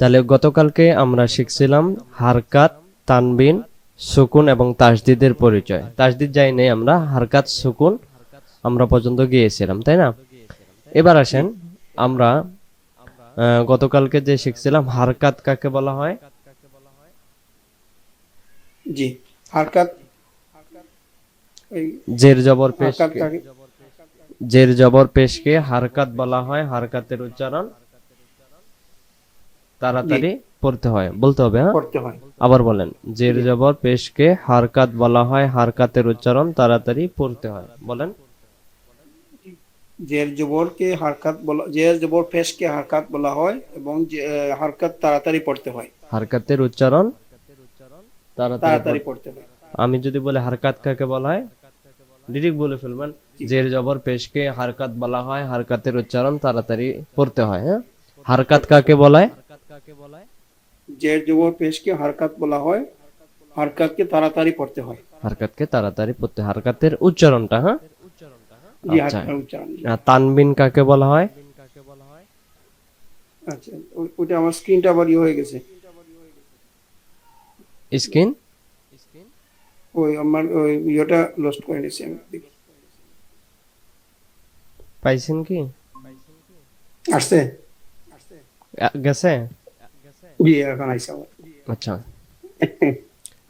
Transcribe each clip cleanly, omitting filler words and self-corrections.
তাহলে গতকালকে আমরা শিখছিলাম হারকাত, তানবিন, সুকুন এবং তাসদিদের পরিচয়। তাসদিদ যাই নেই, আমরা হারকাত, সুকুন আমরা পর্যন্ত গিয়েছিলাম, তাই না? এবার আসেন, আমরা গতকালকে যে শিখছিলাম হারকাত কাকে বলা হয়। জি, হারকাত। এই জের জবর হারকাত পেশকে, কাকে? জের জবর পেশকে হারকাত বলা হয়। হারকাতের উচ্চারণ জি, তাড়াতাড়ি পড়তে হয়, বলতে হবে, হ্যাঁ? পড়তে হয়। আবার বলেন, জের জি, জবর পেশকে হারকাত বলা হয়, হারকাতের উচ্চারণ তাড়াতাড়ি পড়তে হয়, বলেন। জের জবর পেশকে হারকাত বলা হয় এবং হারকাত তাড়াতাড়ি পড়তে হয়। হারকাতের উচ্চারণ তাড়াতাড়ি তাড়াতাড়ি পড়তে হয়। আমি যদি বলে হারকাত কাকে বলা হয়, ডিরেক্ট বলে ফেলবেন, জি, জের জবর পেশকে হারকাত বলা হয়, হারকাতের উচ্চারণ তাড়াতাড়ি পড়তে হয়, হ্যাঁ? হারকাত পড়তে হয়। কাকে বলা হয়? জের জবর পেশকে হারকাত বলা হয়, হারকাতকে তাড়াতাড়ি পড়তে হয়। হারকাতকে তাড়াতাড়ি পড়তে, হারকাতের উচ্চারণটা, হ্যাঁ? জি, আচ্ছা। হারকাত উচ্চারণ। জি। তানবিন কাকে বলা হয়? আচ্ছা, ওইটা আমার স্ক্রিনটা আবার হয়ে গেছে। স্কিন ওই আমার ওই ইয়েটা লস্ট করে নিয়েছি আমি, দেখি। পাইছেন কি? আসছে? গেছে? জি, এখন আইসা আবার। আচ্ছা।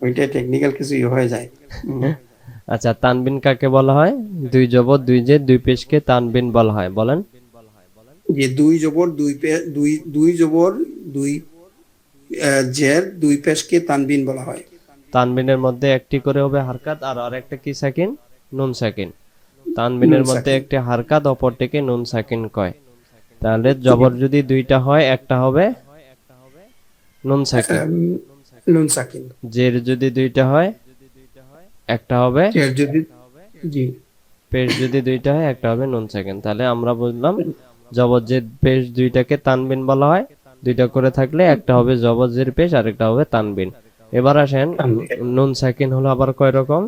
ওইটা টেকনিক্যাল কিছু হয়ে যায়। আচ্ছা, তানবিন কাকে বলা হয়? দুই জবর দুই জের দুই পেশকে তানবিন বলা হয়, বলেন। যে দুই জবর দুই জবর দুই জের দুই পেশকে তানবিন বলা হয়। তানবিনের মধ্যে একটি করে হবে হারকাত, আর আরেকটা কি সাকিন? নুন সাকিন। নুন তানবিনের মধ্যে সাকিন। একটি হারকাত, অপরটিকে নুন সাকিন কয়। তাহলে জবর যদি দুইটা হয়, একটা হবে নুন সাকিন। আম, নুন সাকিন। জের যদি দুইটা হয়, একটা হবে জের যদি, জি, পেশ যদি দুইটা হয়, একটা হবে নুন সাকিন। তাহলে আমরা বুঝলাম জবর জের পেশ দুইটাকে তানবিন বলা হয়। দুইটা করে থাকলে একটা হবে জবর জের পেশ, আর একটা হবে তানবিন। এবার আসেন, তানবিন। নুন সাকিন হলো আবার কয় রকম?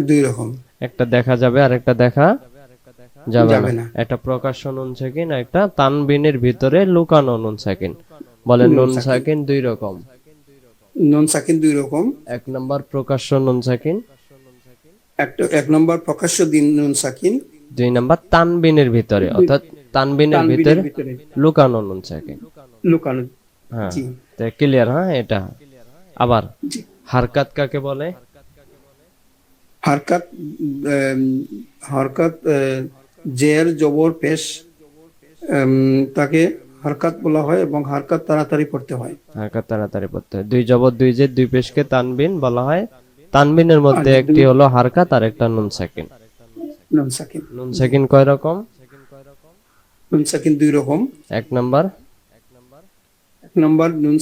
দুই রকম। একটা দেখা যাবে আর একটা দেখা যাবে না। যাবে না। একটা প্রকাশ্য নুন সাকিন, একটা তানবিনের ভিতরে লুকানো নুন সাকিন। বলেন, নুন নুন সাকিন। সাকিন দুই রকম। নুন সাকিন দুই রকম। এক নম্বর প্রকাশ্য নুন সাকিন, এক নম্বর প্রকাশ্য দিন নুন সাকিন। দুই নম্বর তানবিনের ভিতরে, দুই অর্থাৎ তানবিনের তানবিনের ভিতরে ভিতরে লুকানো নুন সাকিন। লুকানো। হ্যাঁ, জি, ক্লিয়ার, হ্যাঁ? এটা আবার জি। হারকাত কাকে বলে? হারকাত, আম, হরকত, জের জবর পেশ, তাকে হারকাত বলা হয় এবং হারকাত তাড়াতাড়ি পড়তে হয়। হারকাত তাড়াতাড়ি পড়তে হয়। দুই জবর দুই জের দুই পেশকে তানবিন বলা হয়। তানবিনের আর মধ্যে একটি দুই হলো হারকাত, আর একটা নুন সাকিন। নুন সাকিন। নুন জি, সাকিন কয় রকম? নুন সাকিন দুই রকম। এক নম্বর এক নম্বর নুন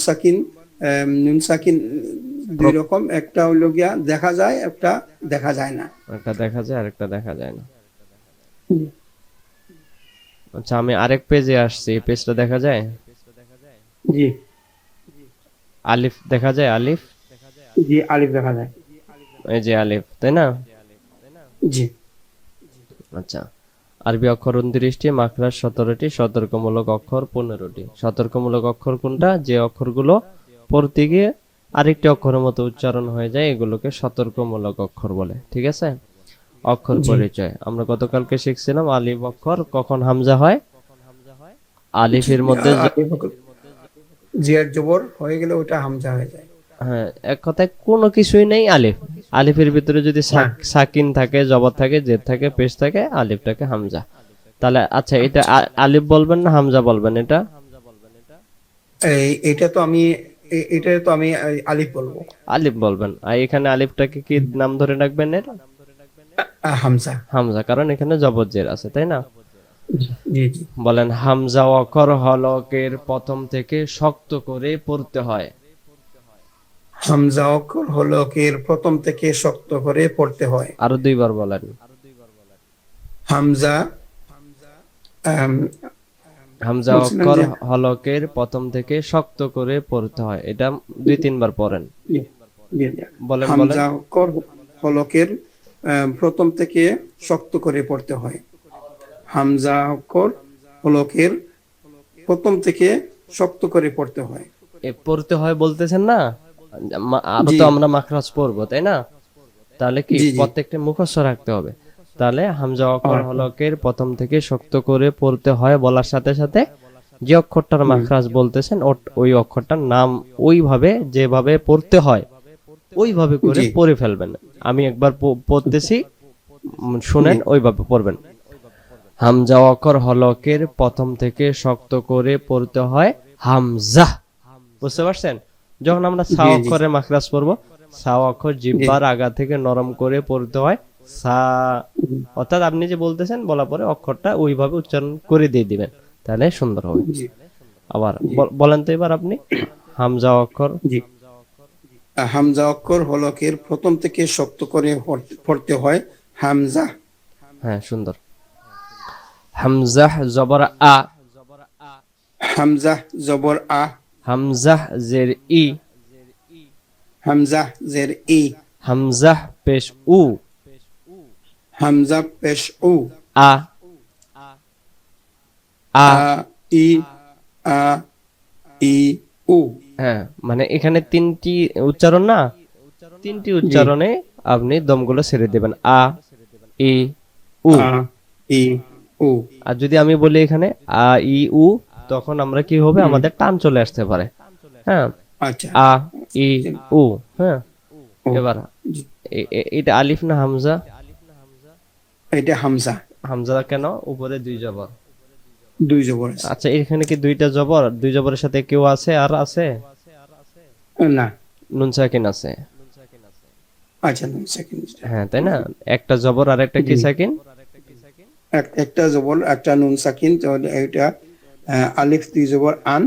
সাকিন দুই রকম। একটা হইলো গিয়া দেখা যায়, একটা দেখা যায় না। একটা দেখা যায় আর একটা দেখা যায় না। হুম, আচ্ছা, আমি আরেক পেজে আসছি, এই পেজটা দেখা যায়? জি, আলিফ দেখা যায়? আলিফ, জি, আলিফ দেখা যায়। এই যে আলিফ, তাই না? জি, আচ্ছা, আরবি অক্ষর 29টি, মাখরাজ 17টি, সতর্কমূলক অক্ষর 15টি। সতর্কমূলক অক্ষর কোনটা? যে অক্ষরগুলো পড়তে গিয়ে আরেকটি অক্ষরের মতো উচ্চারণ হয়ে যায়, এগুলোকে সতর্কমূলক অক্ষর বলে, ঠিক আছে? অক্ষর জি। পরিচয় আমরা গতকালকে শিখছিলাম আলিফ অক্ষর কখন হামজা হয়। আলিফের মধ্যে আলিফ জিয়ার জবর হয়ে গেলে ওটা হামজা হয়ে যায়। হ্যাঁ, এক কথায় কোনো কিছুই নেই আলিফ। আলিফের ভিতরে যদি হ্যাঁ। সাকিন থাকে, জবর থাকে, জেদ থাকে, পেশ থাকে, আলিফটাকে হামজা। তাহলে আচ্ছা, এটা আচ্ছা, আলিফ বলবেন না হামজা বলবেন এটা? এটা তো আমি এটা তো আমি আলিফ বলবো। আলিফ বলবেন। আর এখানে আলিফটাকে কি নাম ধরে রাখবেন এর? হামজা। হামজা, কারণ এখানে জবর জের আছে, তাই না? জি, জি, জি। বলেন, হামজা অক্ষর হলকের প্রথম থেকে শক্ত করে পড়তে হয়। হামজা অক্ষর হলকের প্রথম থেকে শক্ত করে পড়তে হয়। আরো দুইবার বলেন। হামজা, আম, হামজা বলছিলাম অক্ষর যে, হলকের প্রথম থেকে শক্ত করে পড়তে হয়, এটা দুই তিনবার পড়েন। জি, জি, জি। বলেন বলেন। হামজা অক্ষর হলকের প্রথম থেকে শক্ত করে পড়তে হয়। হামজা অক্ষর হলকের প্রথম থেকে শক্ত করে পড়তে হয়। এ পড়তে হয় বলতেছেন না, আরো জি তো আমরা মাখরাজ পড়বো তাই না? তাহলে কি জি জি। প্রত্যেকটা মুখস্থ রাখতে হবে। তাহলে হামজা অক্ষর আচ্ছা। হলকের প্রথম থেকে শক্ত করে পড়তে হয় বলার সাথে সাথে যে অক্ষরটার হুম, মাখরাজ বলতেছেন ওই অক্ষরটার নাম ওইভাবে যেভাবে পড়তে হয় ওইভাবে করে জি পড়ে ফেলবেন। আমি একবার পড়তেছি, জি শুনেন, ওইভাবে পড়বেন। হামজা অক্ষর হলকের প্রথম থেকে শক্ত করে পড়তে হয় হামজা। বুঝতে পারছেন? যখন আমরা সা জি জি অক্ষরের মাখরাজ পড়বো, সা অক্ষর জি জিহ্বার আগা থেকে নরম করে পড়তে হয় সা। জি অর্থাৎ আপনি যে বলতেছেন বলা পরে অক্ষরটা ওইভাবে উচ্চারণ করে দিয়ে দিবেন, তাহলে সুন্দর হবে। জি আবার জি বলেন তো এবার আপনি হামজা অক্ষর। জি। হামজা অক্ষর হলকের প্রথম থেকে শক্ত করে পড়তে হয় হামজা। হ্যাঁ, সুন্দর। হামজা জবর আ, হামজা জবর আ। হামজা জের ই, হামজা জের ই। হামজা পেশ উ, হামজা পেশ উ। আ আ। আ ই আ ই উ। হ্যাঁ, মানে এখানে তিনটি উচ্চারণ না, তিনটি জি। উচ্চারণে আপনি দমগুলো ছেড়ে দেবেন আ ই উ। আ ই উ। আর যদি আমি বলি এখানে আ ই উ, তখন আমরা কি হবে, হুম, আমাদের টান চলে আসতে পারে। হ্যাঁ, আচ্ছা। আ ই উ। হ্যাঁ, ও এবার জি। এটা আলিফ না হামজা? এটা হামজা, হামজা কেন? উপরে দুই জবর। দুই জবর আছে। আচ্ছা, এখানে কি দুইটা জবর? দুই জবরের সাথে কেউ আছে আর আছে? না, নুন সাকিন আছে। আচ্ছা নুন সাকিন। হ্যাঁ, তাই না? একটা জবর আর একটা কি জি, সাকিন? একটা জবর একটা নুন সাকিন, তাহলে এটা আলিফ দুই জবর আন।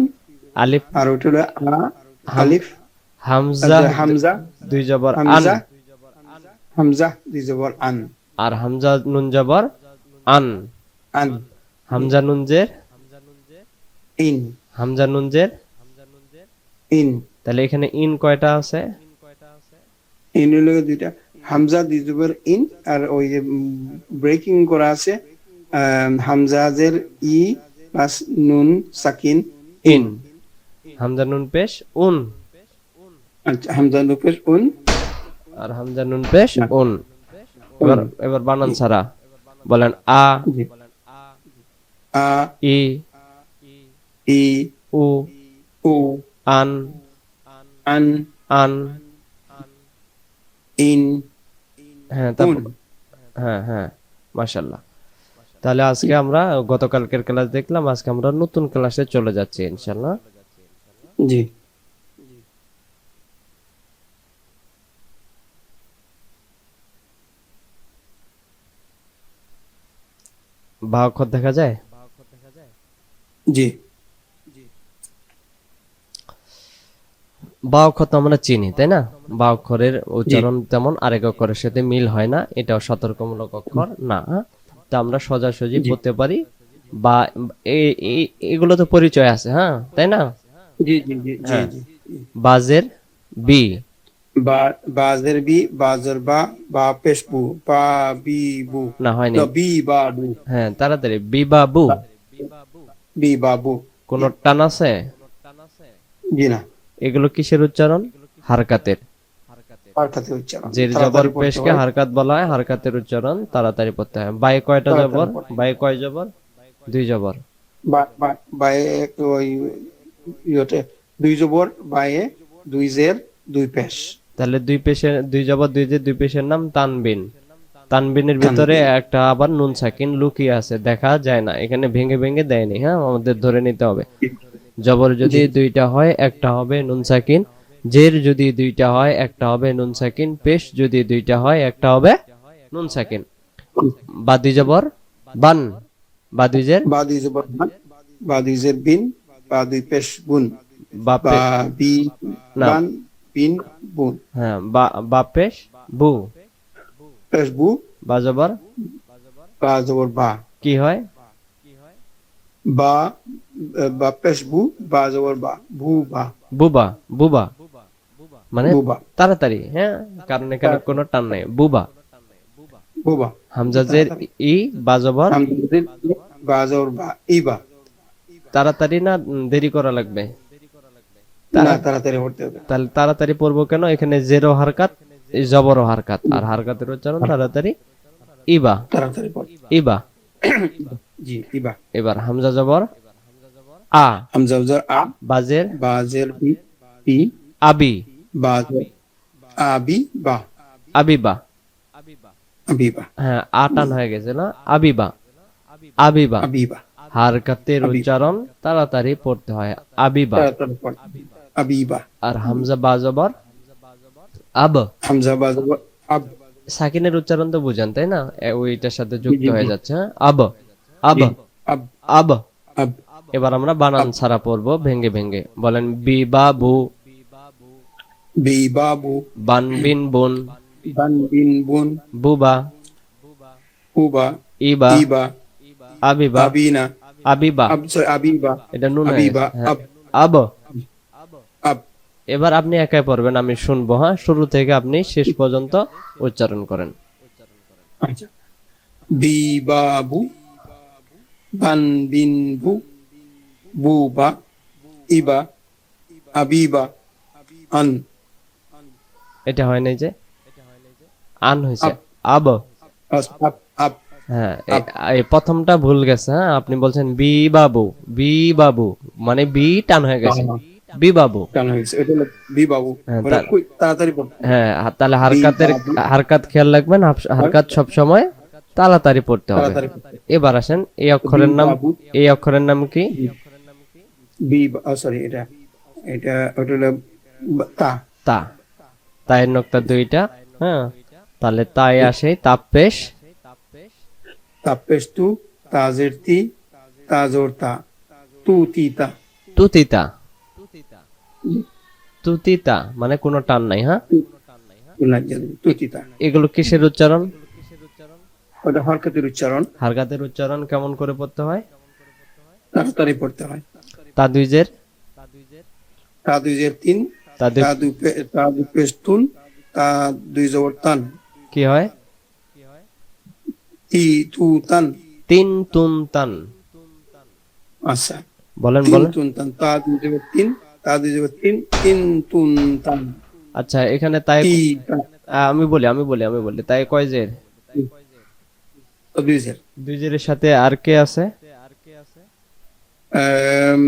আলিফ আর ওটা হলো আ হাম আলিফ। হামজা হামজা দুই জবর আন, হামজা হামজা দুই জবর আন। আর হামজা নুন জবর আন। আন হামজা নুন জের, ইন হামজা নুন জের। ইন। তাহলে এখানে ইন কয়টা আছে? ইন হলো দুইটা। হামজা দুই জবর ইন, আর ওই যে ব্রেকিং করা আছে হামজাজের ই প্লাস নুন সাকিন ইন। ইন। হামজা নুন পেশ উন, আচ্ছা, হামজা নুপের উন। আর হামজা নুন পেশ না, উন। উন। এবার এবার বানান ছাড়া বলেন আ জি। আ ই ই উ উ আন আন আন। ইন হ্যাঁ, উন। তারপর হ্যাঁ হ্যাঁ, মাশাআল্লাহ। তাহলে আজকে আমরা গতকালকের ক্লাস দেখলাম, আজকে আমরা নতুন ক্লাসে চলে যাচ্ছি ইনশাআল্লাহ। জি বা অক্ষর দেখা যায়? জি বা অক্ষর তো আমরা চিনি তাই না? বা অক্ষরের জি উচ্চারণ তেমন আরেক অক্ষরের সাথে মিল হয় না, এটাও সতর্কমূলক অক্ষর না। তা আমরা সোজাসুজি জি পড়তে পারি। বা এগুলো তো পরিচয় আছে, হ্যাঁ তাই না? জি জি জি জি হ্যাঁ, জি। বাজের বি, বা বাজের বি, বাজের বা, বা পেশ বু, বা বি বু, না হয়নি। না বি বা বু। হ্যাঁ, তাড়াতাড়ি বি বা বু। বি বা বু। কোন টান আছে? জি না, এগুলো কিসের উচ্চারণ? হারকাতের। আর খাতে উচ্চারণ জের জবর তাড়াতাড়ি পড়তে পেশকে হয়। হারকাত বলা হয়, হারকাতের উচ্চারণ তাড়াতাড়ি পড়তে হয়। বাই কয়টা তাড়াতাড়ি জবর? পড়তে হয়। বাই কয় জবর? দুই জবর। বা বা বায়ে ওই ইয়েতে দুই জবর, বায়ে দুই জের, দুই পেশ। তাহলে দুই পেশের দুই জবর দুই জের দুই পেশের নাম তানবিন। তানবিনের ভিতরে তানবিন। একটা আবার নুন সাকিন লুকিয়ে আছে, দেখা যায় না, এখানে ভেঙে ভেঙে দেয়নি। হ্যাঁ, আমাদের ধরে নিতে হবে। জবর যদি জি দুইটা হয় একটা হবে নুন সাকিন, জের যদি দুইটা হয় একটা হবে নুন সাকিন, পেশ যদি দুইটা হয় একটা হবে নুন সাকিন। বা দুই জবর বান, বা দুই জের বা দুই জবর বান, বা দুই জের বিন, বা দুই পেশ বুন, বা বা বি না, বান বিন বুন। হ্যাঁ, বা পেশ বু। পেশ বু, বা জবর বা জবর বা। কি হয়? বা বা পেশ বু, বা জবর বা, ভু বা। বুবা, বুবা মানে বুবা। তাড়াতাড়ি। হ্যাঁ, কারণ এখানে কোনো টান নাই, বুবা। বুবা হামজাজের ই বা জবর হামজাদের বা জবর বা, ইবা। তাড়াতাড়ি না দেরি করা লাগবে? না, তাড়াতাড়ি পড়তে হবে। তাহলে তাড়াতাড়ি পড়বো কেন? এখানে জেরো হারকাত, জবর হারকাত, আর হারকাতের উচ্চারণ তাড়াতাড়ি ইবা, তাড়াতাড়ি পড়। ইবা। জি, ইবা। এবার হামজা জবর আ, হামজা জবর আ, বাজের বাজের বি, বি, আবি, বাজের আবি, বা, আবিবা। আবিবা, হ্যাঁ, আটান হয়ে গেছে না? আবিবা, আবিবা। আবিবা। হারকাতের উচ্চারণ তাড়াতাড়ি পড়তে হয়, আবিবা। তাড়াতাড়ি পড়। আবিবা। আর হামজা বা জবর আব, হামজা বা জবর আব। সাকিনের উচ্চারণ তো বুঝেন তাই না? ওইটার সাথে যুক্ত জি, হয়ে জি। যাচ্ছে, হ্যাঁ? আব, আব, জি, আব, আব। আব, এবার আমরা বানান আব। ছাড়া পড়বো ভেঙ্গে ভেঙ্গে। বলেন বিবাবু, বি, বাবু, বানবিন বুন, বান, বিন, বুন, বুবা, উবা, ইবা, ইবা, আবিবা, আবিনা, আবিবা। আব, sorry, আবিবা, এটা নুন হয়ে আবিবা, গেছে, হ্যাঁ। আব, আব। আব। এবার আপনি একাই পড়বেন, আমি শুনবো, হ্যাঁ? শুরু থেকে আপনি শেষ পর্যন্ত উচ্চারণ করেন। আচ্ছা। বি, বাবু, বান, বিন, বু, বুবা, ইবা, আবিবা, আন, এটা হয় নাই যে? আন হয়েছে, আব, আব। আব, আব, হ্যাঁ, আব। এই প্রথমটা ভুল গেছে, হ্যাঁ? আপনি বলছেন বি বাবু, বি বাবু, মানে বি টান হয়ে গেছে, বি বাবু। টান হয়েছে, এটা হলো বি, বাবু। হ্যাঁ, ওটা তাড়াতাড়ি পড়। হ্যাঁ, তাহলে বি, হারকাতের বাবু, হারকাত খেয়াল রাখবেন, হারকাত সব সময় তাড়াতাড়ি পড়তে হবে। তাড়াতাড়ি পড়তে। এবার আসেন, এই বি, অক্ষরের নাম, বাবু, এই অক্ষরের নাম কি? বি, সরি, এটা এটা ওটা হলো তা। তা। তায়ের নক্তা দুইটা, হ্যাঁ? তাহলে তাই আসে তাপেশ, তাপেস্তু, তাজের তি, তাজোর তা, তু, তিতা। তুতিতা, তুতিতা মানে কোনো টান নাই, হ্যাঁ? তু, তিতা। এগুলো কিসের উচ্চারণ? ওটা হরকতের উচ্চারণ, হারকাতের উচ্চারণ কেমন করে পড়তে হয়? তাড়াতাড়ি পড়তে হয়। তা দুইজের, তা দুইজের তিন, তা দুই তা দুই পেস্তুন, তা দুই জবর তান, কি হয়? তি, তু, তান। তিন তুন তান। আচ্ছা, বলেন তিন বলেন। তুন তান, তা দুই জবর তিন, তা দুই জবর তিন, তিন তুন তান, আচ্ছা, এখানে তাই তি, তা, আমি বলি তাই কয় জের? দুই জের। দুই জেরের সাথে আর কে আছে? আম,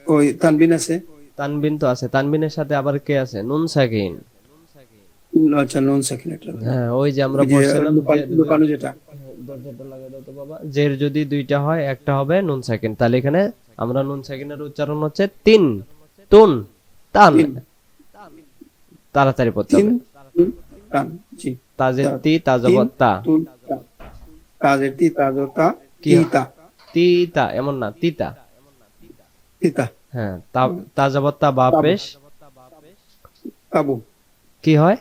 ওই তানবিন আছে। তানবিন তো আছে, তানবিনের সাথে আবার কে আছে? নুন সাকিন। আচ্ছা, নন সাকিন এটা। হ্যাঁ, ওই যে আমরা ওই যে পড়ছিলাম লুকানো যেটা। দরজাটা লাগাই দাও তো বাবা। জের যদি দুইটা হয়, একটা হবে নুন সাকিন, তাহলে এখানে আমরা নুন সাকিনের উচ্চারণ হচ্ছে তিন তুন তান। তিন, তাড়াতাড়ি পড়তে তিন, হবে। তুন, তান। জি, তাজের তা- তি, তিন, তাজবর তা। তুন, তান। তাজের তি, তাজর তা, কি তিতা, তিতা, এমন না, তিতা। তিতা। হ্যাঁ, তাজবর তা বা তাবু, পেশ। তাবু, কি হয়?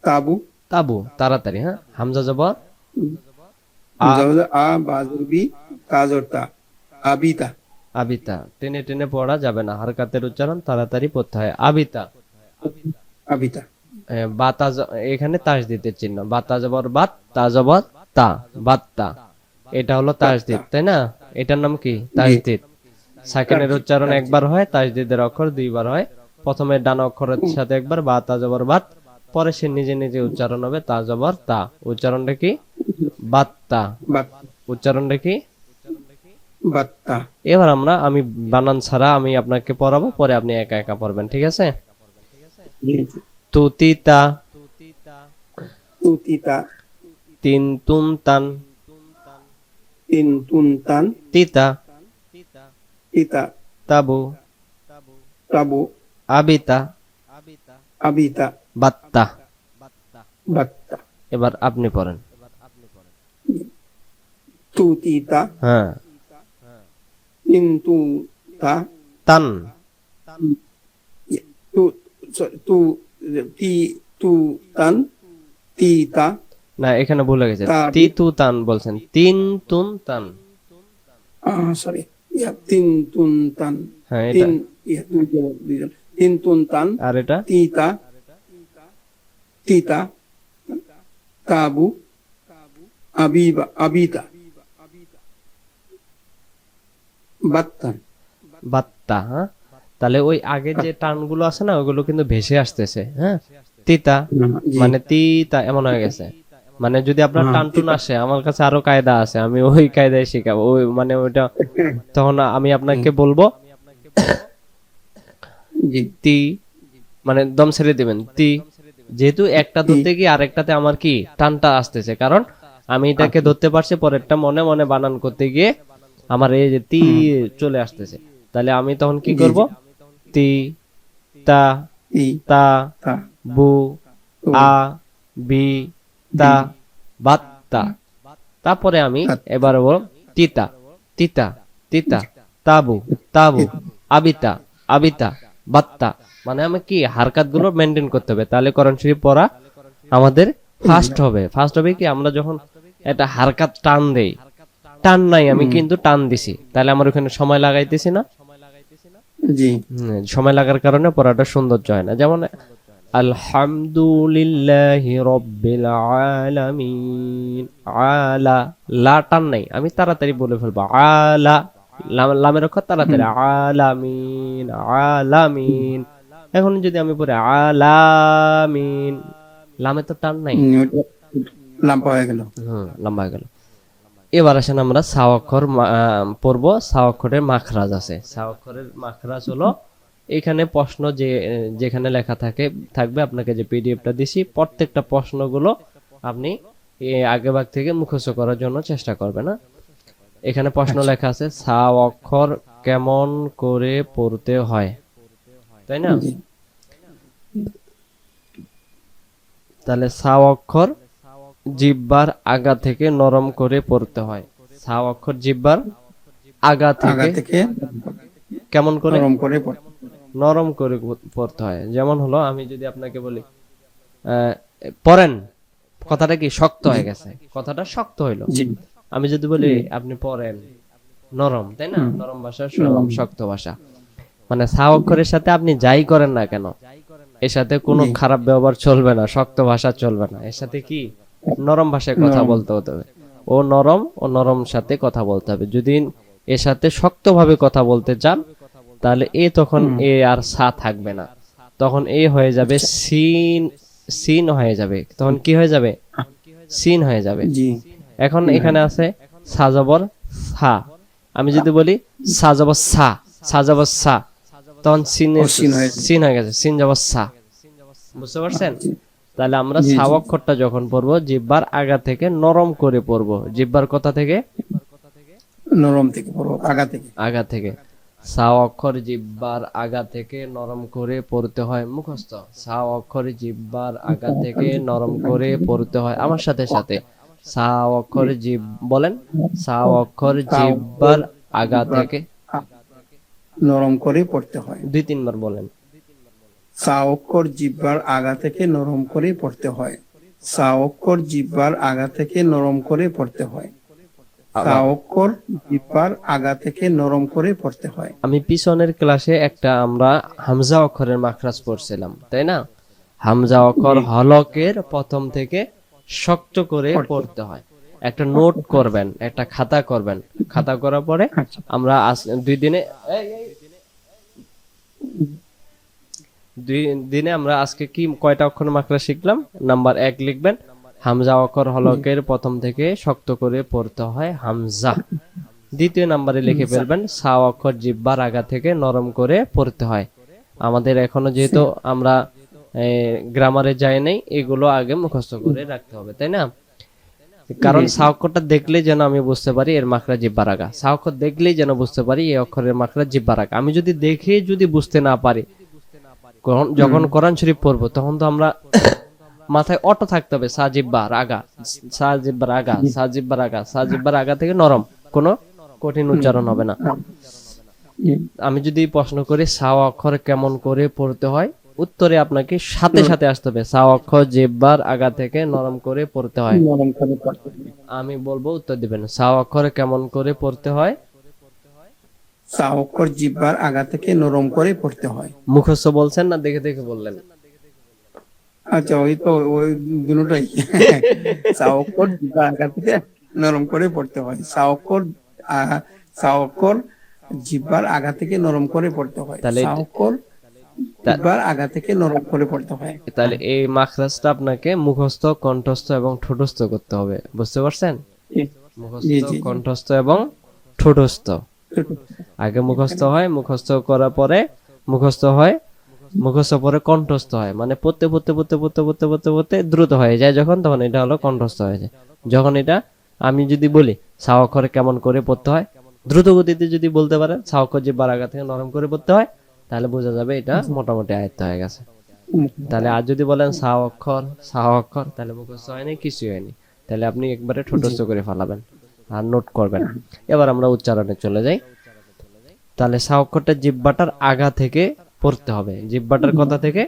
তাবু। তাবু, তাড়াতাড়ি, হ্যাঁ? হামজা জবর আ, আ, বাজর বি, তাজর তা, আবিতা, আবিতা। টেনে টেনে পড়া যাবে না, হারকাতের উচ্চারণ তাড়াতাড়ি পড়তে হয়, আবিতা। আবিতা। বাতা এখানে তাসদিদের চিহ্ন, বাতা জবর বাত, তা জবর তা, বাত্তা। এটা হলো তাসদিদ, তাই না? এটার নাম কি? তাসদিদ। সাকিনের উচ্চারণ একবার হয়, তাসদিদের অক্ষর দুইবার হয়। প্রথমে ডান অক্ষরের সাথে একবার বা তা জবর বাত, পরে সে নিজে নিজে উচ্চারণ হবে তা জবর তা। উচ্চারণটা কি? বাত্তা। বাত, উচ্চারণটা কি? বাত্তা। এবার আমি বানান ছাড়া আমি আপনাকে পড়াবো, পরে আপনি একা একা পড়বেন, ঠিক আছে? জি। তুতিতা, তু, তিতা, তিন তুন তান, তিন, তুন, তান, তিতা, তিতা, তাবু, তাবু, আবিতা, আবিতা, বাত্তা। বাত্তা। এবার আপনি পড়েন। তু, তিতা, হ্যাঁ, তিন, তু, তা, তান। তু, তু, তি, তু, তান, তিতা, না, এখানে ভুলে গেছে, তা, তিতু তান বলছেন, তিন তুন তান। সরি, তিন, তুন, তান, হ্যাঁ, এটা। তিন, দুইজন, তিন, তুন, তান, আর এটা? তিতা, তিতা, তাবু, আবিবা, আবিতা, বাত্তা। বাত্তা, হ্যাঁ। তাহলে ওই আগে যে টানগুলো আছে না, ওগুলো কিন্তু ভেসে আসতেছে, হ্যাঁ। তিতা জি। মানে তিতা এমন হয়ে গেছে। মানে যদি আপনার হ্যাঁ, টান টুন আসে, আমার কাছে আরো কায়দা আছে, আমি ওই কায়দায় শিখাবো। ওই মানে ওইটা তখন আমি আপনাকে বলবো জি। তি, মানে দম ছেড়ে দিবেন তি। যেহেতু একটা তি। ধরতে গিয়ে আরেকটাতে আমার কি টানটা আসতেছে, কারণ আমি এটাকে আচ্ছা। ধরতে পারছি, পরেরটা মনে মনে বানান করতে গিয়ে আমার এই যে তি চলে আসতেছে। তাহলে আমি তখন কি জি করব? জি। তি, তা, ই, তা, তা, বু, ও, আ, বি, বি, তা, বাত্তা। তারপরে আমি বাত, এবার বলব তিতা, তিতা, তিতা, তাবু, তাবু, আবিতা, আবিতা, বাত্তা। মানে আমি কি হারকাত গুলো মেনটেন করতে হবে, তাহলে কোরআন শরীফ পড়া আমাদের ফাস্ট হবে। ফাস্ট হবে কি, আমরা যখন একটা হারকাত টান দেই, টান নাই আমি কিন্তু টান দিছি, তাহলে আমার ওখানে সময় লাগাইতেছি না। জি। সময় লাগার কারণে পড়াটা সৌন্দর্য হয় না। যেমন আলহামদুলিল্লাহি রব্বিল আলামিন, আলা, লা টান নাই, আমি তাড়াতাড়ি বলে ফেলবো আলা, লামের অক্ষর তাড়াতাড়ি, আলামিন, আলামিন। এখন যদি আমি পড়ি আলামিন, লামে তো টান নাই, ওটা লাম্পা হয়ে গেল। লম্বা হয়ে গেল। এবার আসেন আমরা সা অক্ষর পড়বো। সা অক্ষরের মাখরাজ আছে। সা অক্ষরের মাখরাজ হলো, এখানে প্রশ্ন যেখানে লেখা থাকবে, আপনাকে যে পিডিএফটা দিছি, প্রত্যেকটা প্রশ্নগুলো আপনি আগে ভাগ থেকে মুখস্থ করার জন্য চেষ্টা করবেন না। এখানে প্রশ্ন আচ্ছা। লেখা আছে সা অক্ষর কেমন করে পড়তে হয়, তাই না? জি। তাহলে সা অক্ষর জিহ্বার আগা থেকে নরম করে পড়তে হয়। সা অক্ষর জিহ্বার আগা আগা থেকে থেকে কেমন করে? নরম করে পড়তে। নরম করে পড়তে হয়। যেমন হলো, আমি যদি আপনাকে বলি পড়েন, কথাটা কি শক্ত জি হয়ে গেছে, কথাটা শক্ত হইলো। জি আমি যদি বলি জি। আপনি পড়েন, নরম, তাই না? নরম ভাষা, নরম। শক্ত ভাষা। মানে সা অক্ষরের সাথে আপনি যাই করেন না কেন, এর সাথে কোনো জি। খারাপ ব্যবহার চলবে না, শক্ত ভাষা চলবে না। এর সাথে কি নরম ভাষায় কথা নরম। বলতে হতে হবে। ও নরম, ও নরম সাথে কথা বলতে হবে। যদি এর সাথে শক্তভাবে কথা বলতে চান, তাহলে এ তখন এ আর সা থাকবে না, তখন এ হয়ে যাবে আচ্ছা। সিন, সিন হয়ে যাবে। তখন কি হয়ে যাবে? সিন হয়ে যাবে। জি। এখন এখানে আছে সাজবর সা। আমি যদি বলি সাজবর সা, সাজবর সা, তখন অসীন হয়ে যাবে। সিন হয়ে গেছে, সিন জবর সা। বুঝতে পারছেন? জি তাহলে আমরা জি। সা জি। অক্ষরটা যখন পড়বো, জিহ্বার আগা থেকে নরম করে পড়বো। জিহ্বার কথা থেকে নরম থেকে পড়ো, আগা থেকে। আগা থেকে। সা অক্ষর জিহ্বার আগা থেকে নরম করে পড়তে হয়, মুখস্থ। সা অক্ষর জিহ্বার আগা থেকে নরম করে পড়তে হয়, আমার সাথে সাথে। সা অক্ষর বলেন, সা অক্ষর তাও জিহ্বার আগা থেকে, নরম করে পড়তে হয়। 2-3 বার বলেন। সা অক্ষর জিহ্বার আগা থেকে নরম করে পড়তে হয়। সা অক্ষর জিহ্বার আগা থেকে নরম করে পড়তে হয়। সা আবার অক্ষর জিহ্বার আগা থেকে নরম করে পড়তে হয়। আমি পিছনের ক্লাসে একটা আমরা হামজা অক্ষরের মাখরাজ পড়ছিলাম, তাই না? হামজা অক্ষর জি। হলকের প্রথম থেকে শক্ত করে পড়তে হয়। একটা নোট করবেন, একটা খাতা করবেন। খাতা করার পরে আচ্ছা। আমরা 2 দিনে আমরা আজকে কি কয়টা অক্ষর মাখরাজ শিখলাম? নাম্বার 1 লিখবেন, হামজা অক্ষর হলকের প্রথম থেকে শক্ত করে পড়তে হয় হামজা। দ্বিতীয় নাম্বারে লিখে ফেলবেন, সা অক্ষর জিহ্বার আগা থেকে নরম করে পড়তে হয়। আমাদের এখনো যেহেতু আমরা গ্রামারে যাই নাই, এগুলো আগে মুখস্থ করে রাখতে হবে, তাই না? কারণ সা অক্ষরটা দেখলেই যেন আমি বুঝতে পারি এর মাখরাজ জিহ্বার আগা। সা অক্ষর দেখলেই যেন বুঝতে পারি এই অক্ষরের মাখরাজ জিহ্বার আগা। আমি যদি দেখে যদি বুঝতে না পারি, যখন কোরআন শরীফ পড়বো, তখন তো আমরা মাথায় অটো থাকতে হবে সা জিহ্বার আগা, সা জিহ্বার আগা, সা জিহ্বার আগা, সা জিহ্বার আগা থেকে নরম, কোনো কঠিন উচ্চারণ হবে না। আমি যদি প্রশ্ন করি সা অক্ষর কেমন করে পড়তে হয়, উত্তরে আপনাকে সাথে সাথে আসতে হবে সা অক্ষর জিহ্বার আগা থেকে নরম করে পড়তে হয়। নরম করে পড়তে হয়। আমি বলবো, উত্তর দিবেন সা অক্ষর কেমন করে পড়তে হয়। সা অক্ষর জিহ্বার আগা থেকে নরম করে পড়তে হয়। মুখস্থ বলছেন না দেখে দেখে বললেন? আচ্ছা, ওই তো ওই দুটোই। সা অক্ষর জিহ্বার আগা থেকে নরম করে পড়তে হয়। সা অক্ষর সা অক্ষর জিহ্বার আগা থেকে নরম করে পড়তে হয়, তাহলে সা অক্ষর জিহ্বার আগা থেকে নরম করে পড়তে হয়। তাহলে এই মাখরাজটা আপনাকে মুখস্থ, কণ্ঠস্থ এবং ঠোঁটস্থ করতে হবে, বুঝতে পারছেন? জি জি মুখস্থ, জি। কণ্ঠস্থ এবং ঠোঁটস্থ। আগে মুখস্থ হয়, মুখস্থ করার পরে মুখস্থ হয়, মুখস্থ পরে কণ্ঠস্থ হয়, মানে পড়তে পড়তে পড়তে পড়তে পড়তে পড়তে পড়তে দ্রুত হয়ে যায় যখন, তখন এটা হলো কণ্ঠস্থ হয়ে যায়। যখন এটা আমি যদি বলি সা অক্ষরে কেমন করে পড়তে হয়, দ্রুত গতিতে যদি বলতে পারেন সা অক্ষর জিহ্বার আগা থেকে নরম করে পড়তে হয়, তাহলে বোঝা যাবে এটা মোটামুটি আয়ত্ত হয়ে গেছে। তাহলে আর যদি বলেন সা অক্ষর সা অক্ষর, তাহলে মুখস্থ হয়নি, কিছুই হয়নি, তাহলে আপনি একবারে ঠোঁটস্থ করে ফেলাবেন আর নোট করবেন। এবার আমরা উচ্চারণে চলে যাই। তাহলে সা অক্ষরটা জিহ্বাটার আগা থেকে পড়তে হবে। জিহ্বাটার কথা থেকে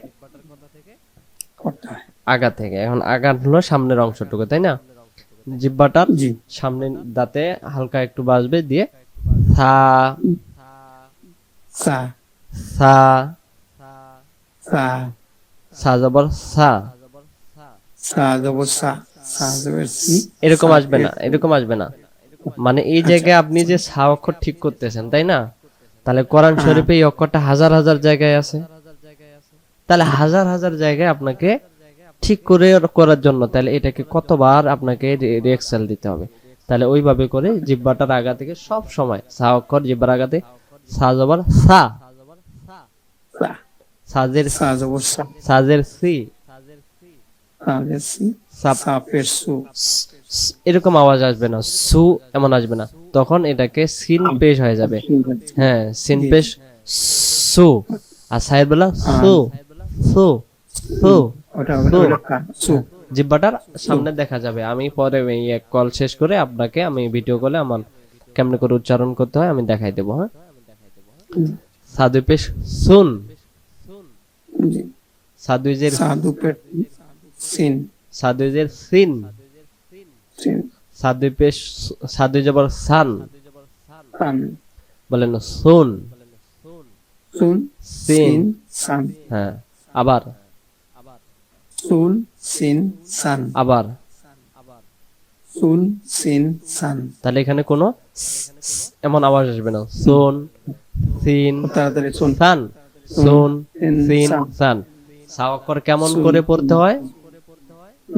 পড়তে হয়। আগা থেকে। এখন আগা হলো সামনের অংশটুকু, তাই না? জিহ্বাটার জি সামনের দাঁতে হালকা একটু বাজবে, দিয়ে সা সা সা সা সা জবর সা, সা জবর সা, সা জবর সি, এরকম সা আসবে না, পেশ। এরকম আসবে না। মানে এই জায়গায় আপনি যে সা অক্ষর ঠিক করতেছেন, তাই না? তাহলে কোরআন শরীফে এই অক্ষরটা হাজার হাজার জায়গায় আছে, তাহলে হাজার হাজার জায়গায় আপনাকে ঠিক করে করার জন্য তাহলে এটাকে কতবার আপনাকে রিহার্সাল দিতে হবে। তাহলে ওইভাবে করে জিহ্বাটার আগা থেকে সব সময় সা অক্ষর জিহ্বার আগাতে সা জবর সা, সা সাজের সা জবর সা, সাজের সি, সা জবর সি, সাপ সা পেশ সু, এরকম আওয়াজ আসবে না, সু এমন আসবে না, তখন এটাকে সিন পেশ হয়ে যাবে। হ্যাঁ, সিন পেশ সু, আর সাহেব বলা সু সু সু। ওটা হবে ওটা কা সু। জিহ্বাটার সামনে দেখা যাবে। আমি পরে এই এক কল শেষ করে আপনাকে আমি ভিডিও কলে আমার কেমনে করে উচ্চারণ করতে হয় আমি দেখাই দেবো। হ্যাঁ, সাদু পেশ সুন, জি সাদুজের সা দু পেশ সিন, সাদুজের সিন, সিন সাদু পেশ সাদু জবর সান, সান, বলেন সুন সুন সিন। সিন সান, হ্যাঁ, আবার সুন সিন সান, আবার। সুন সিন সান। তাহলে এখানে কোনো এমন আওয়াজ আসবে না। সুন সিন তাড়াতাড়ি সুন সান, সুন সিন সিন সান। সান। সা অক্ষর কেমন সুন, করে পড়তে হয়?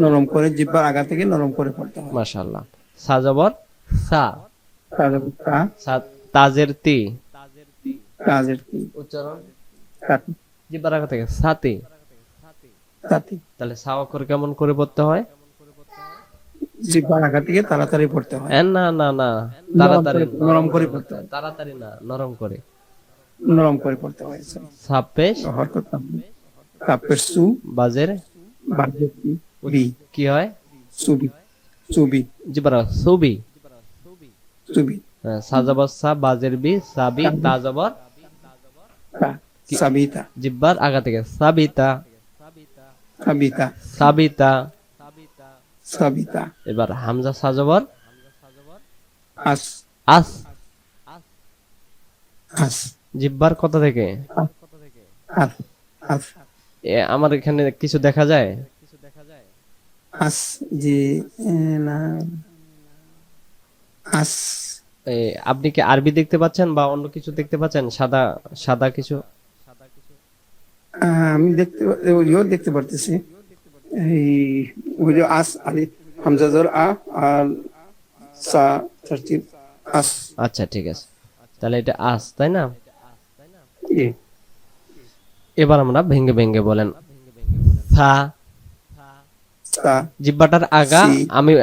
নরম করে জিহ্বার আগা থেকে নরম করে পড়তে হয়। মাশাআল্লাহ। সা জবর সা, সা জবর সা, সা তাজের তি, কাজের কি উচ্চারণ কাতি, জিহ্বার আগা থেকে সাতি। কাতি তাহলে সা অক্ষর কেমন করে পড়তে হয়? জিহ্বার আগা থেকে তাড়াতাড়ি পড়তে হয়। না না না, তাড়াতাড়ি নরম করে পড়তে হয়। তাড়াতাড়ি না, নরম করে। নরম করে পড়তে হয়। সাপেশ হরকত কাপের সু, বাজের বাজের কি বি, কি হয়? সুবি, সুবি, জিহ্বার সুবি। সুবি, সা জবর সা, বাজের বি, সাবি, তা জবর তা, সাবিতা, জিহ্বার আগা থেকে সাবিতা, সাবিতা, সাবিতা। সাবিতা, এবার হামজা সা জবর আস, আস, আস, জিহ্বার কথা থেকে আস, আস, আমার এখানে কিছু দেখা যায়। আস, যে না আস, আপনি কি আরবি দেখতে পাচ্ছেন বা অন্য কিছু দেখতে পাচ্ছেন? সাদা সাদা কিছু? আমি ওইও দেখতে পারতেছি। এই ওই যে আস আলি হামজা জবর আ আর সা তারতিব আস। আচ্ছা ঠিক আছে, তাহলে এটা আস, তাই না? ই এবার আমরা ভেঙ্গে ভেঙ্গে বলেন। সা, সা, জিহ্বাটার আগা, সি।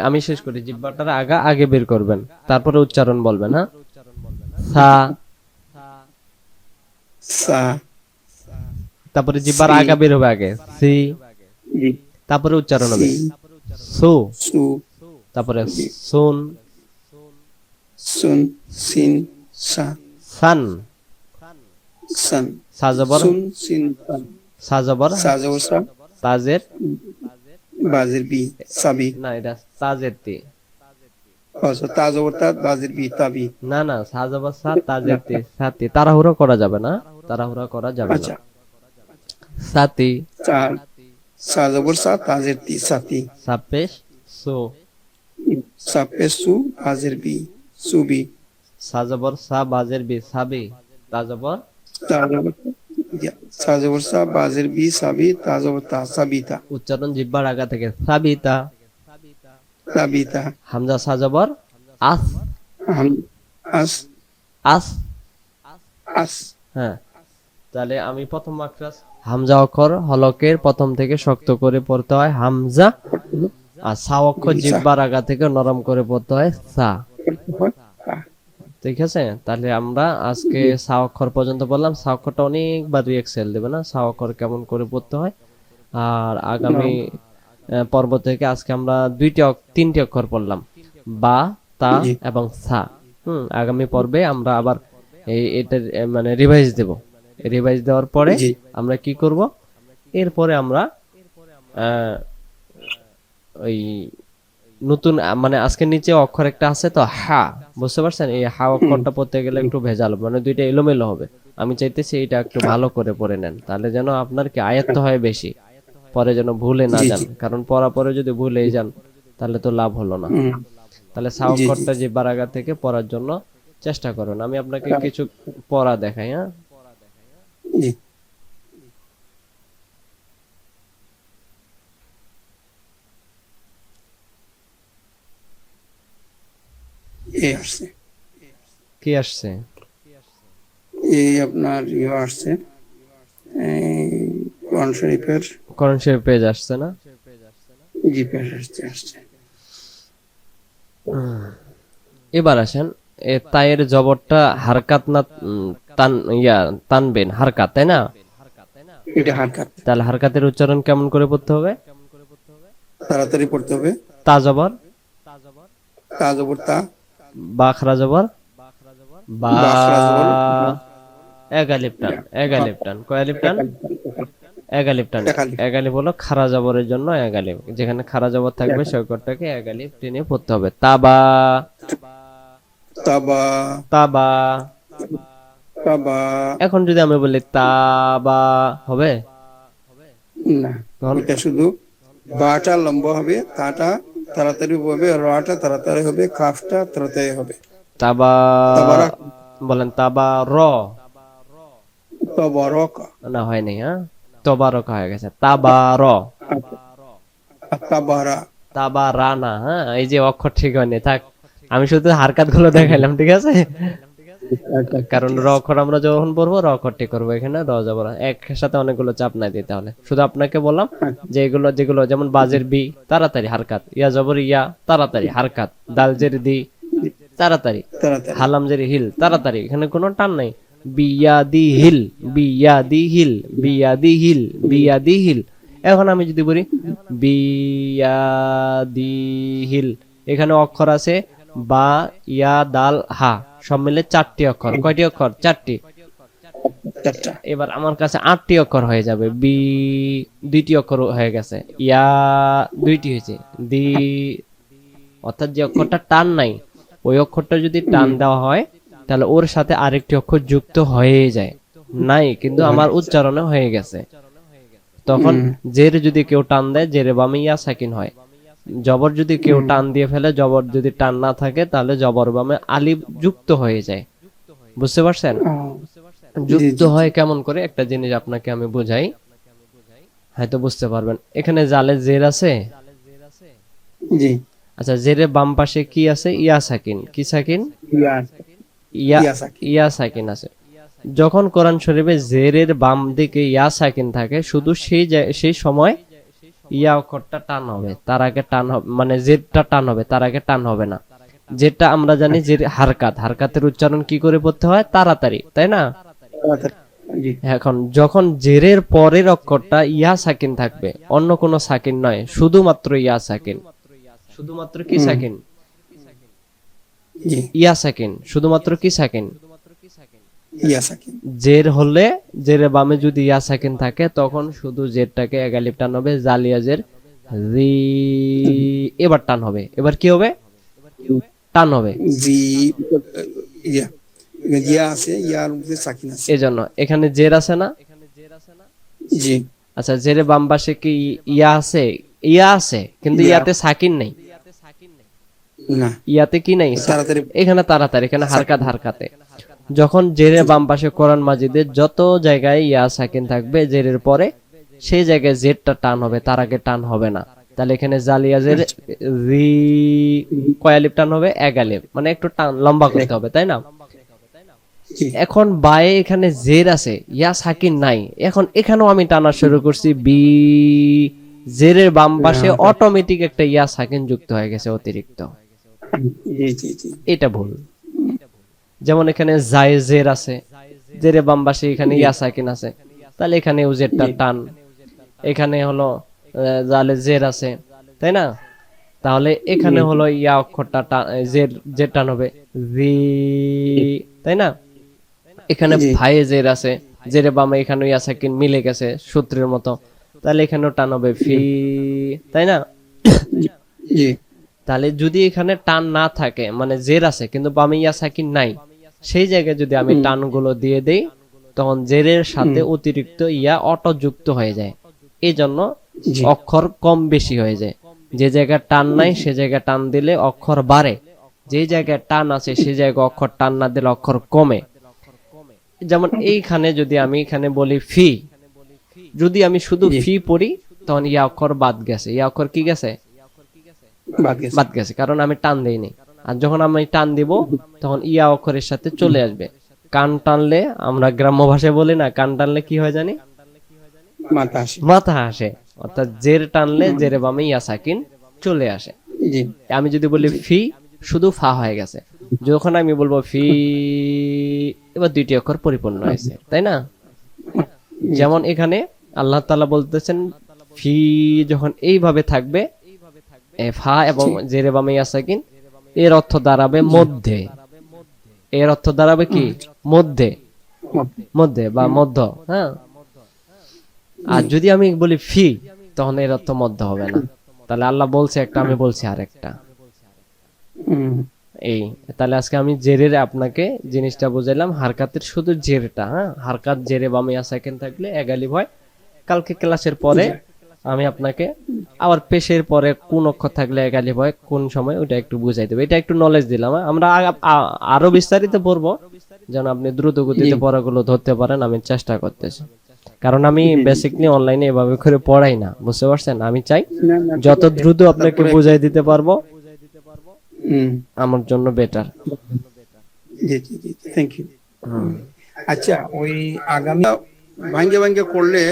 আমি শেষ করি। জিহ্বাটার আগা আগে বের করবেন, তারপরে উচ্চারণ বলবেন। হ্যাঁ, সা, সা, তারপরে জিহ্বার সি। আগা বের হবে আগে, সি, ই তারপরে উচ্চারণ হবে সি, সু, সু, তারপরে সুন, সুন, সিন, সা, সান, সান, সা জবর সুন, সিন, সান, সা জবর সা জবর সা, তাজের, বাজের বি, সাবি, না এটা তাজের তি, তা জবর তা, বাজের বি, তাবি। না না, সা জবর সা, তাজের তি, সাতি। তাড়াহুড়ো করা যাবে না, তাড়াহুড়ো করা যাবে না। আচ্ছা, সাতি, চার, সা জবর সা, তাজের তি, সাতি, সাপেশ সু, সাপে সু, বাজের বি, সুবি, সা জবর সা, বাজের বি, সাবি, তা জবর তা জবর সা জবর সা, বাজের বি, সাবি, তা জবর তা, সাবিতা, উচ্চারণ জিহ্বার আগা থেকে সাবিতা। সাবিতা। হামজা সা জবর আস, আস, আস। আস। হ্যাঁ, তাহলে আমি প্রথম মাখরাজ হামজা অক্ষর হলকের প্রথম থেকে শক্ত করে পড়তে হয় হামজা, আর সা অক্ষর জিহ্বার আগা থেকে নরম করে পড়তে হয় সা। ঠিক আছে, তাহলে আমরা আজকে সা অক্ষর পর্যন্ত বললাম। সা অক্ষরটা অনেকবার রিএক্সেল দেবে না, সা অক্ষর কেমন করে পড়তে হয়। আর আগামী পর্ব থেকে আজকে আমরা তিনটি অক্ষর পড়লাম, বা, তা এবং সা। আগামী পর্বে আমরা আবার এটা মানে রিভাইজ দেব। রিভাইজ দেওয়ার পরে আমরা কি করব, এরপরে আমরা ওই নতুন মানে আজকে নিচে অক্ষর একটা আছে তো হা, বুঝতে পারছেন? এই হা অক্ষরটা পড়তে গেলে একটু ভেজাল, মানে দুইটা এলোমেলো হবে। আমি চাইতেছি এটা একটু ভালো করে পড়ে নেন, তাহলে যেন আপনার কি আয়ত্ত হয় বেশি, পরে যেন ভুলে না যান। কারণ পড়া পরে যদি ভুলে যান তাহলে তো লাভ হলো না। তাহলে সা অক্ষরটা যে বারাগা থেকে পড়ার জন্য চেষ্টা করুন। আমি আপনাকে কিছু পড়া দেখাই। হ্যাঁ, আসছে কি আসছে? এই আপনার আসছে কোরআন শরীফের, কোরআন শরীফ পেজ আসছে না? জি পেজ আসছে। এবার আসেন, তায়ের জবরটা হারকাত না তানবেন, হারকাত, তাই না? এটা হারকাত। তাহলে হারকাতের উচ্চারণ কেমন করে পড়তে হবে? তাড়াতাড়ি পড়তে হবে। তা জবর, তা জবর তা, বা খারা জবর বা, এক আলিফ টান, এক আলিফ টান, কয় আলিফ টান? এক আলিফ টান। এক আলিফ হলো খারা জবরের জন্য এক আলিফ, যেখানে খারা জবর থাকবে সেই অক্ষরটাকে এক আলিফ টেনে পড়তে হবে। তাবা, তাবা, তাবা। তাবা। এখন যদি আমি বলি তাবা, হবে না? এটা শুধু বাটা লম্বা হবে, তাটা তাড়াতাড়ি হবে, রাটা তাড়াতাড়ি হবে, কাফটা তাড়াতাড়ি হবে। তাবা, বলেন তাবা র, তাবারাকা না হয় নাই। হ্যাঁ, তবারক হয়ে গেছে। তাবার, তাবারা, তাবারা না। হ্যাঁ, এই যে অক্ষর ঠিক হয়নি, থাক। আমি শুধু হারকাত গুলো দেখাইলাম, ঠিক আছে? কারণ র অক্ষর আমরা যখন পড়বো র অক্ষরটি করবো, এখানে র জবর এক সাথে অনেকগুলো চাপ নাই দিতে হলে। শুধু আপনাকে বললাম যে এগুলো যেগুলো যেমন বাজের বি তাড়াতাড়ি হারকাত, ইয়া জবর ইয়া তাড়াতাড়ি হারকাত, দাল জের দি তাড়াতাড়ি, হালাম জের হিল তাড়াতাড়ি, এখানে কোনো টান নাই। বিয়াদি হিল, বিয়াদি হিল, বিয়াদি হিল, বিয়াদি হিল। এখন আমি যদি বলি বিয়াদি হিল, এখানে অক্ষর আছে বা, ইয়া, দাল, হা, সব মিলে 4টি অক্ষর। কয়টি অক্ষর? 4টি। এবার আমার কাছে 8টি অক্ষর হয়ে যাবে। বি 2টি অক্ষর হয়ে গেছে, ইয়া 2টি হয়েছে, দি, অর্থাৎ যে অক্ষরটা টান নাই ওই অক্ষরটা যদি টান দেওয়া হয় তাহলে ওর সাথে আরেকটি অক্ষর যুক্ত হয়ে যায়, নাই কিন্তু আমার উচ্চারণে হয়ে গেছে। তখন জের যদি কেউ টান দেয়, জেরে বামে ইয়া সাকিন হয়। জবর যদি কেউ টান দিয়ে ফেলে, জবর যদি টান না থাকে তাহলে জবর বামে আলিফ যুক্ত হয়ে যায়। বুঝতে পারছেন? যুক্ত হয় কেমন করে, একটা জিনিস আপনাকে আমি বোঝাই, হয়তো বুঝতে পারবেন। এখানে জালে জের আছে, জি। আচ্ছা, জেরে বাম পাশে কি আছে? ইয়া সাকিন। কি সাকিন? ইয়া সাকিন আছে। যখন কোরআন শরীফে জেরের বাম দিকে ইয়া সাকিন থাকে, শুধু সেই সময় ইয়া অক্ষরটা টান হবে, তার আগে টান হবে, মানে জেরটা টান হবে, তার আগে টান হবে না। যেটা আমরা জানি যে হারকাত, হারকাতের উচ্চারণ কি করে পড়তে হয়? তাড়াতাড়ি, তাই না? এখন যখন জেরের পরের অক্ষরটা ইয়া সাকিন থাকবে, অন্য কোনো সাকিন নয়, শুধুমাত্র ইয়া সাকিন। শুধুমাত্র কি সাকিন? ইয়া সাকিন। শুধুমাত্র কি সাকিন? ইয়া সাকিন। জের হলে, জেরে বামে যদি ইয়া সাকিন থাকে তখন শুধু জেরটাকে এক আলিফ টান হবে, জালিয়া জের জি, এবার টান হবে। এবার কি হবে? টান হবে। জি, ইয়া ইয়া আছে, ইয়ার মধ্যে সাকিন আছে, এজন্য এখানে জের আছে না? জি। আচ্ছা, জেরে বাম পাশে কি ইয়া আছে? ইয়া আছে, কিন্তু ইয়াতে সাকিন নেই। না ইয়াতে কি নাই, তাড়াতাড়ি এখানে তাড়াতাড়ি, এখানে হারকাত হারকাতে। যখন জেরের বাম পাশে কোরআন মাজিদের যত জায়গায় ইয়া সাকিন থাকবে জেরের পরে, সেই জায়গায় জেরটা টান হবে, তার আগে টান হবে না। তাহলে এখানে জালিয়া জের রি কয় আলিফ টান হবে, এক আলিফ, মানে একটু টান লম্বা করতে হবে, তাই না? জি এখন বায়ে এখানে জের আছে, ইয়া সাকিন নাই, এখন এখানেও আমি টানা শুরু করছি বি, জেরের বাম পাশে অটোমেটিক একটা ইয়া সাকিন যুক্ত হয়ে গেছে অতিরিক্ত, জি জি জি এটা ভুল। যেমন এখানে জায়ে জের আছে, জেরের বাম পাশে এখানে ইয়া সাকিন আছে, তাহলে এখানে জেরটা টান। এখানে হলো জালে জের আছে, তাই না? তাহলে এখানে হলো ইয়া অক্ষরটা জের, জের টান হবে জি, তাই না? এখানে জি। ভাইয়ে জের আছে, জেরে বামে এখানে ইয়া সাকিন মিলে গেছে সূত্রের মতো, তাহলে এখানেও টান হবে ফি, তাই না? জি তাহলে যদি এখানে টান না থাকে, মানে জের আছে কিন্তু বামে ইয়া সাকিন নাই, সেই জায়গায় যদি আমি টানগুলো দিয়ে দেই, তখন জেরের সাথে অতিরিক্ত ইয়া অটো যুক্ত হয়ে যায়, এই জন্য জি অক্ষর কম বেশি হয়ে যায়। যে জায়গায় টান নাই সে জায়গায় টান দিলে অক্ষর বাড়ে, যে জায়গায় টান আছে সে জায়গায় অক্ষর টান না দিলে অক্ষর কমে। যেমন এইখানে যদি আমি এখানে বলি ফি, যদি আমি শুধু ফি পড়ি তখন ইয়া অক্ষর বাদ গেছে, ইয়া অক্ষর কি গেছে, বাদ গেছে, কারণ আমি টান দেইনি। আর যখন আমি টান দিব তখন ইয়া অক্ষরের সাথে চলে আসবে। কান টানলে, আমরা গ্রাম্য ভাষায় বলি না, কান টানলে কি হয় জানি, মাথা আসে। মাথা আসে, অর্থাৎ জের টানলে জেরে বামে ইয়া সাকিন চলে আসে। জি আমি যদি বলি ফি, শুধু ফা হয়ে গেছে। যখন আমি বলবো ফি, এবার দুইটি অক্ষর পরিপূর্ণ হয়েছে, তাই না? যেমন এখানে আল্লাহ তাআলা বলতেছেন ফি যখন এইভাবে থাকবে, ফা এবং জেরে বামে ইয়া সাকিন, এর অর্থ দাঁড়াবে মধ্যে, এর অর্থ দাঁড়াবে কি, মধ্যে, মধ্যে বা মধ্য, হ্যাঁ। আর যদি আমি বলি ফি, তখন এর অর্থ মধ্য হবে না। তাহলে আল্লাহ বলছে একটা, আমি বলছি আরেকটা, এই। তাহলে আজকে আমি জেরের আপনাকে জিনিসটা বুঝাইলাম, হারকাতের শুধু জেরটা, হ্যাঁ, হারকাত জেরে বামে ইয়া সাকিন থাকলে এক আলিফ হয়। কালকে ক্লাসের পরে আমি আপনাকে আবার পেশের পরে কোন অক্ষর থাকলে এক আলিফ হয়, কোন সময়, ওটা একটু বুঝাই দেবো। এটা একটু নলেজ দিলাম, হ্যাঁ? আমরা আরো বিস্তারিত পড়বো, যেন আপনি দ্রুত গতিতে পড়াগুলো ধরতে পারেন, আমি চেষ্টা করতেছি। কারণ আমি বেসিকলি অনলাইনে এভাবে করে পড়াই না, বুঝতে পারছেন? আমি চাই যত দ্রুত আপনাকে বুঝাই দিতে পারবো আমার জন্য বেটার। জি জি জি থ্যাংক ইউ। আচ্ছা, ওই আগামী ভাঙ্গে ভাঙ্গে করলে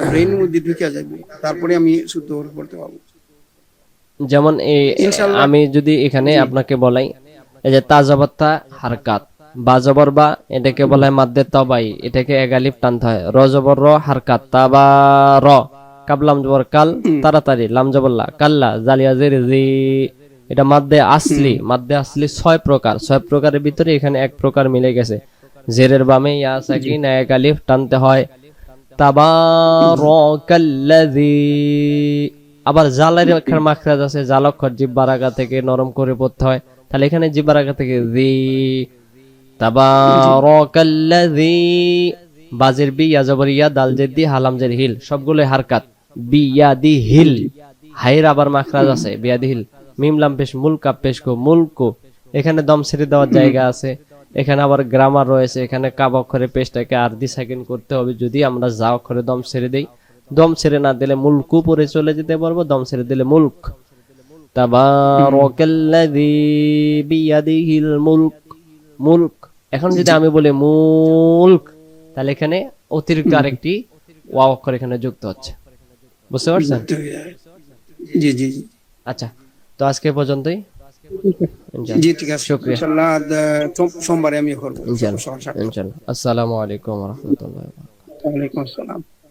ব্রেনের মধ্যে ঢুকে যাবে, তারপরে আমি শুদ্ধ করে পড়তে পারবো। যেমন এই ইনশাআল্লাহ। আমি যদি এখানে আপনাকে বলাই, এই যে তাজাবাত্তা হারকাত, বা জবর বা, এটাকে বলা হয় মাদ্দে তাবাই, এটাকে এক আলিফ টানতে হয়। র জবর র হারকাত, তাবা র, কাবলাম জবর কাল, তাড়াতাড়ি, লাম জবর লা, কাল্লা, জালিয়া জের জি, এটা মাদ্দে আসলি। মাদ্দে আসলি 6 প্রকার, 6 প্রকারের ভিতরে এখানে এক প্রকার মিলে গেছে। জেরের বামে ইয়া সাকিন এক আলিফ টানতে হয়, তাবারাকাল্লাযী। আবার জালের একটা মাখরাজ আছে, জাল অক্ষর জিহ্বার আগা থেকে নরম করে পড়তে হয়, তাহলে এখানে জিহ্বার আগা থেকে জি, তাবারাকাল্লাযী। বাজের বি, ইয়া জবর ইয়া, দাল জের দি, হালাম জের হিল, সবগুলো হারকাত। বি ইয়া দি হিল, হাইর আবার মাখরাজ আছে, বিয়া দি হিল। মিম লাম পেশ মুল কাপ পেশ কো, মুলকো, এখানে দম ছেড়ে দেওয়ার জায়গা আছে। এখানে আবার গ্রামার রয়েছে, এখানে কাব অক্ষরে পেশটাকে আরদি সাকিন করতে হবে যদি আমরা যা অক্ষরে দম ছেড়ে দেই। দম ছেড়ে না দিলে মুলকু পরে চলে যেতে পারবো, দম ছেড়ে দিলে মুলক। তাবারাকাল্লাযী বিয়াদিহিল মুলক, মুলক। এখন যদি আমি বলি মুলক, তাহলে এখানে অতিরিক্ত আরেকটি ওয়াও অক্ষর এখানে যুক্ত হচ্ছে, বুঝতে পারছেন? জি জি জি আচ্ছা, তো আজকে পর্যন্তই। জি ঠিক আছে, শুকরিয়া। ইনশাআল্লাহ সোমবারে আমি করবো। ইনশাআল্লাহ। আসসালামু আলাইকুম ওয়া রাহমাতুল্লাহি ওয়া বারাকাতুহু। ওয়ালাইকুম আসসালাম।